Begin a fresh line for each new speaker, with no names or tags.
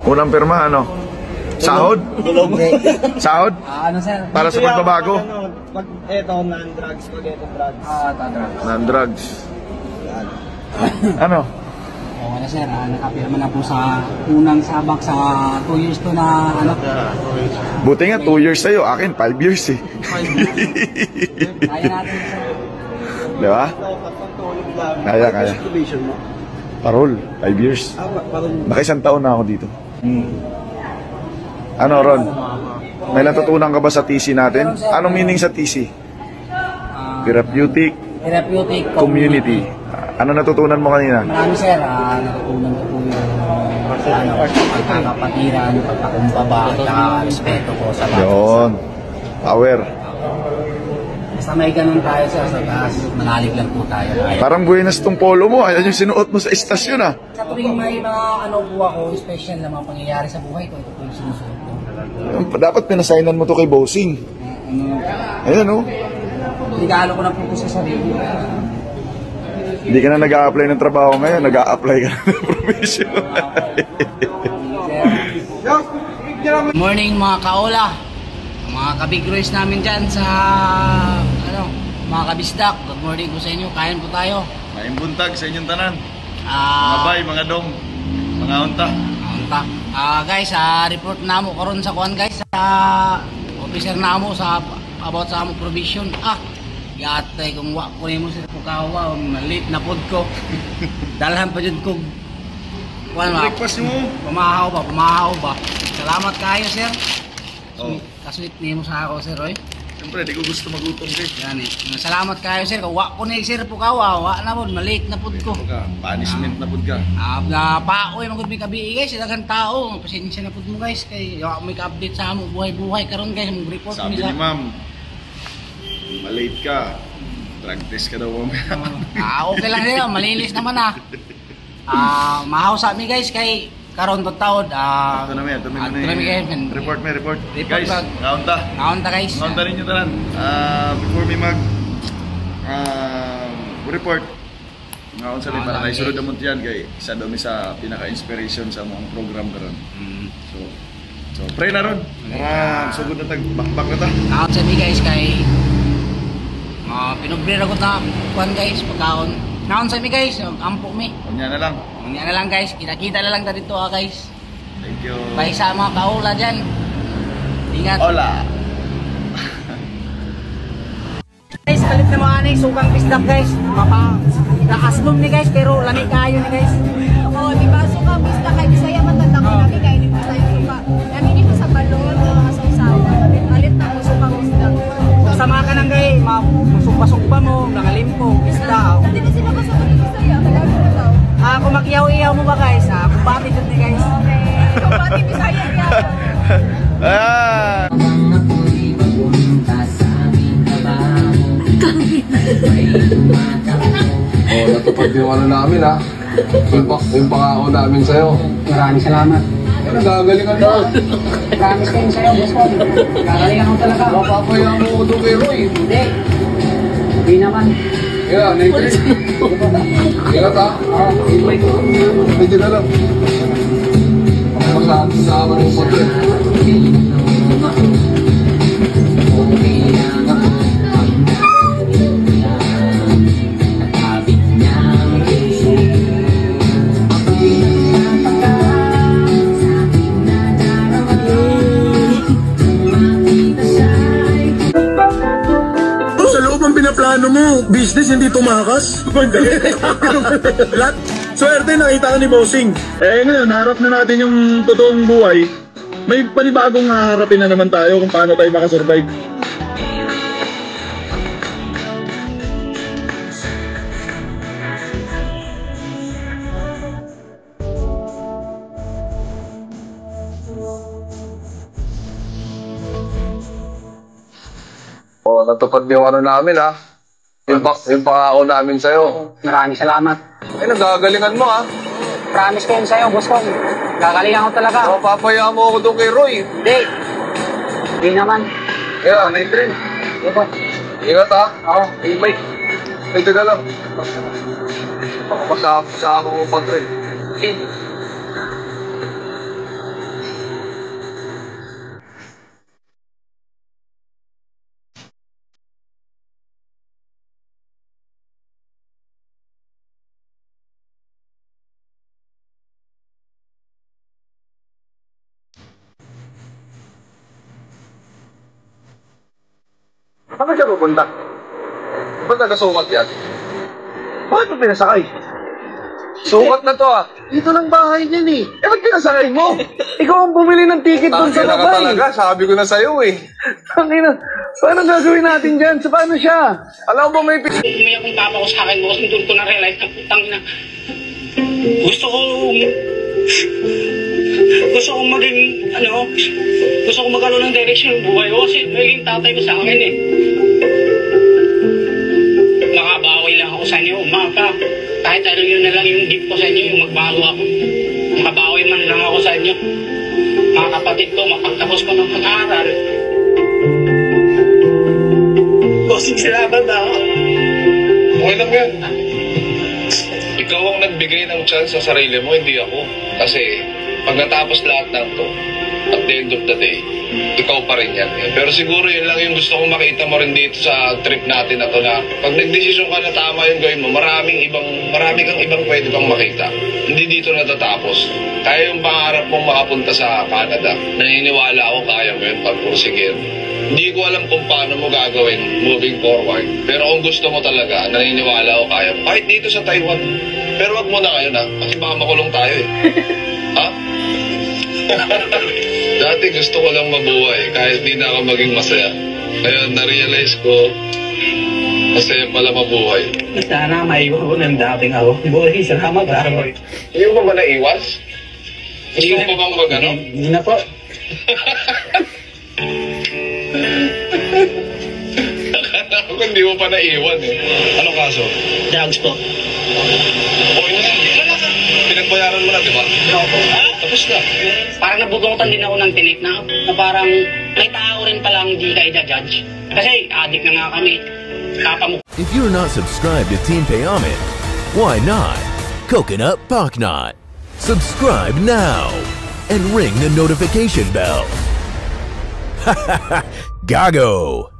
Unang pirma, ano? Sahod? Sahod?
Ano sir?
Para sa pagbabago?
Pag eto, non-drugs, pag eto drugs.
Drugs.
Non-drugs. Ano?
Okay na sir, nakapirma na po sa unang sabak sa 2 years to na ano.
Buti nga 2 years sa'yo, akin 5 years eh.
Kaya natin sir.
Di ba? Kaya.
Probation mo?
Parol, 5 years.
Parol.
Baka 1 taon na ako dito. Ano Ron? May natutunan ka ba sa TC natin? Anong meaning sa TC? Therapeutic Community. Ano natutunan mo kanina?
Marami sir, natutunan ko po yung pagkakapatiran, pagkakumbaba, at respeto ko sa bawat.
Yun. Power.
Basta may ganun tayo sir, sa taas, manalig lang po tayo.
Parang buenas tong polo mo. Ayan yung sinuot mo sa estasyon ah.
Sa tuwing may mga po ako, special na mga pangyayari sa buhay ko, ito po yung sinusunod ko.
Dapat pinasainan mo to kay Bossing. Ayan oh.
Regalo ko na po sa sarili.
Hindi ka na nag-a-apply ng trabaho ngayon, nag-a-apply ka na ng professional.
Good morning mga kaola, mga kabig race namin dyan sa mga kabisdak. Good morning po sa inyo, kain po tayo.
Maayong buntag sa inyong tanan.
Mga
bay, mga dong, mga unta.
Guys, report na mo karon sa kuan guys, sa officer na mo sa about sa among provision. Yatay kung wa ko nimo sir pukawa, malit na pod ko. Dalhan pa jud ko. Kuan
Breakfast mo.
Pumahaw ba. Salamat kayo sir. Kasweet nimo sa ako sir oy.
Siyempre, di ko gusto magutom kay.
Yan eh. Salamat kayo sir. Kung wa ko ni sir pukawa, wa na pod, malit na pod ko.
Punishment na pod ka.
Na paoy magud mi kabi guys, daghang tao. Pasensya na pod mo guys kay wa may ka-update sa among buhay-buhay karon guys, mong report
Sabi ni ma'am, malate ka. Drug test ka daw mamaya.
Okay lang sila, malinis naman mahaw sa mi guys kay karon to taod.
Ito na guys. Report. Guys, naunta guys. Naunta rin yung tanan. Before me mag report, naunta sa rin para kay sulod amot yan kay isa daw mi sa pinaka-inspiration sa mga program karon. So pray na ron. Sugod na tagbakbak na ta.
Naunta sa mi guys kay pinugbrira ko ta kuan guys pagkaon. Naon sa mi guys, ampo mi.
Unya na lang.
Unya na lang guys, kita-kita na lang ta dito guys.
Thank you.
Bye sa mga kaula diyan. Ingat.
Hola.
Guys, palit na mga anay sukang bisdak guys. Nakaslom ni guys pero lami kayo ni guys.
Di ba sukang bisdak kay Bisaya matanda ko namin kay ni Bisaya suka. Namin ni sa balon mga sausawan. Palit na mo sukang bisdak.
Sama ka nang gay, masukpa-sukpa mo, nakalimpo, isda.
Hindi na sila kasama ni Bisaya, kaya mo daw.
Kung makiyaw-iyaw mo ba guys, kung bakit yun ni guys.
Okay, kung bakit Bisaya niya.
Natupad yung ano namin yung pangako namin sa'yo.
Maraming salamat.
Nagagalingan mo.
Promise kayo sa'yo, boss ko. Gagalingan ko talaga.
Mapapayaan mo ko doon kay Roy.
Hindi naman.
Yeah, Nathan. Ingat ha. Medyo na lang. Masama ng pati.
Plano mo, business hindi tumakas? Lahat, swerte nakita ka ni Bossing. Ngayon, harap na natin yung totoong buhay. May panibagong haharapin na naman tayo kung paano tayo makasurvive.
Natupad yung ano namin yung pangako namin sa'yo.
Maraming salamat.
Nagagalingan mo
Promise kayo sa'yo, boss ko. Gagalingan ko talaga.
Mapapayaan mo ako doon kay Roy.
Hindi naman.
Yeah, Nathan. Ingat ha. Bye. Medyo na lang. Sa ako mo pag-train. Saan ba siya pupunta? Ba't nagasukat yan? Bakit mo pinasakay? Sukat na to ah.
Dito lang bahay niyan eh.
Eh, ba't pinasakay mo?
Ikaw ang bumili ng ticket doon sa
Tangina ka
labay.
talaga, sabi ko na sa'yo eh.
Tangina, paano gagawin natin dyan? Sa paano siya?
Alam mo may
Umiyak yung papa ko sa akin, bukas doon ko na-realize na putang na. Gusto kong maging, gusto kong magkaroon ng direction ng buhay ko kasi naging tatay ko sa akin eh. Makabawi lang ako sa inyo, maka. Kahit ano yun na lang yung gift ko sa inyo, yung magbago ako. Makabawi man lang ako sa inyo. Mga kapatid ko, mapagtapos ko ng pag-aaral. Bossing, salamat ako.
Okay lang yan. Ikaw ang nagbigay ng chance sa sarili mo, hindi ako. Kasi pag natapos lahat ng to, at the end of the day, ikaw pa rin yan. Pero siguro yun lang yung gusto kong makita mo rin dito sa trip natin na to na pag nagdesisyon ka na tama yung gawin mo, marami kang ibang pwede pang makita. Hindi dito natatapos. Kaya yung pangarap mong makapunta sa Canada, naniniwala ako kaya mo yun pagpursigin. Hindi ko alam kung paano mo gagawin moving forward. Pero kung gusto mo talaga, naniniwala ako kaya mo. Kahit dito sa Taiwan. Pero wag mo na kayo na, kasi baka makulong tayo eh. Ha? Dati gusto ko lang mabuhay kahit di na ako maging masaya. Kaya na-realize ko, masaya pala mabuhay.
Sana maiwan ko ng dating ako. Bossing, salamat ako.
Hindi mo ba naiwas? Gusto mo ba bang mag-ano?
Hindi na po.
Akala ko hindi mo pa naiwan eh. Anong kaso?
Drugs po.
Okay na yan. Pinagbayaran mo na, di ba?
Ano po?
Tapos na.
Parang nabudutan din ako ng tinik na parang may tao rin palang hindi ka i-judge. Kasi addict na nga kami. Kapamukha.
If you're not subscribed to Team Payaman, why not? Coconut Pocknot. Subscribe now and ring the notification bell. Gago!